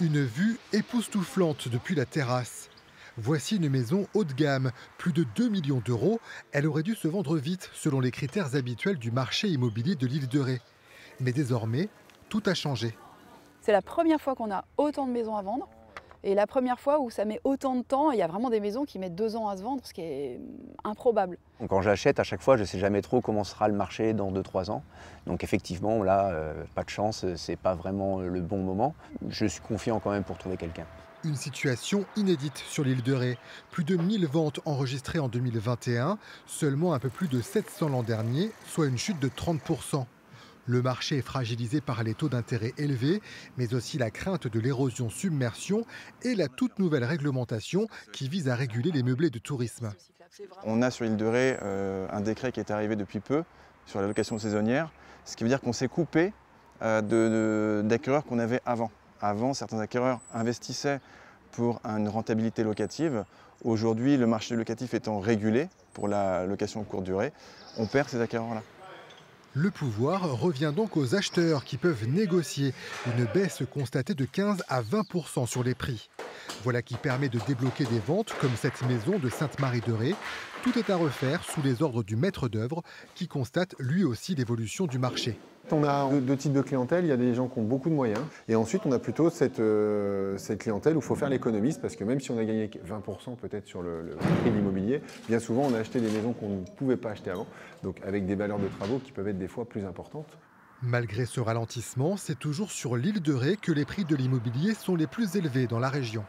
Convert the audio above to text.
Une vue époustouflante depuis la terrasse. Voici une maison haut de gamme, plus de 2 millions d'euros. Elle aurait dû se vendre vite selon les critères habituels du marché immobilier de l'île de Ré. Mais désormais, tout a changé. C'est la première fois qu'on a autant de maisons à vendre et la première fois où ça met autant de temps. Il y a vraiment des maisons qui mettent 2 ans à se vendre, ce qui est improbable. Donc quand j'achète, à chaque fois, je ne sais jamais trop comment sera le marché dans 2-3 ans. Donc effectivement, là, pas de chance, c'est pas vraiment le bon moment. Je suis confiant quand même pour trouver quelqu'un. Une situation inédite sur l'île de Ré. Plus de 1000 ventes enregistrées en 2021, seulement un peu plus de 700 l'an dernier, soit une chute de 30%. Le marché est fragilisé par les taux d'intérêt élevés, mais aussi la crainte de l'érosion-submersion et la toute nouvelle réglementation qui vise à réguler les meublés de tourisme. On a sur l'île de Ré un décret qui est arrivé depuis peu sur la location saisonnière, ce qui veut dire qu'on s'est coupé d'acquéreurs qu'on avait avant. Avant, certains acquéreurs investissaient pour une rentabilité locative. Aujourd'hui, le marché locatif étant régulé pour la location courte durée, on perd ces acquéreurs-là. Le pouvoir revient donc aux acheteurs qui peuvent négocier une baisse constatée de 15 à 20% sur les prix. Voilà qui permet de débloquer des ventes comme cette maison de Sainte-Marie-de-Ré. Tout est à refaire sous les ordres du maître d'œuvre qui constate lui aussi l'évolution du marché. On a deux types de clientèle, il y a des gens qui ont beaucoup de moyens et ensuite on a plutôt cette clientèle où il faut faire l'économiste parce que même si on a gagné 20% peut-être sur le prix de l'immobilier, bien souvent on a acheté des maisons qu'on ne pouvait pas acheter avant, donc avec des valeurs de travaux qui peuvent être des fois plus importantes. Malgré ce ralentissement, c'est toujours sur l'île de Ré que les prix de l'immobilier sont les plus élevés dans la région.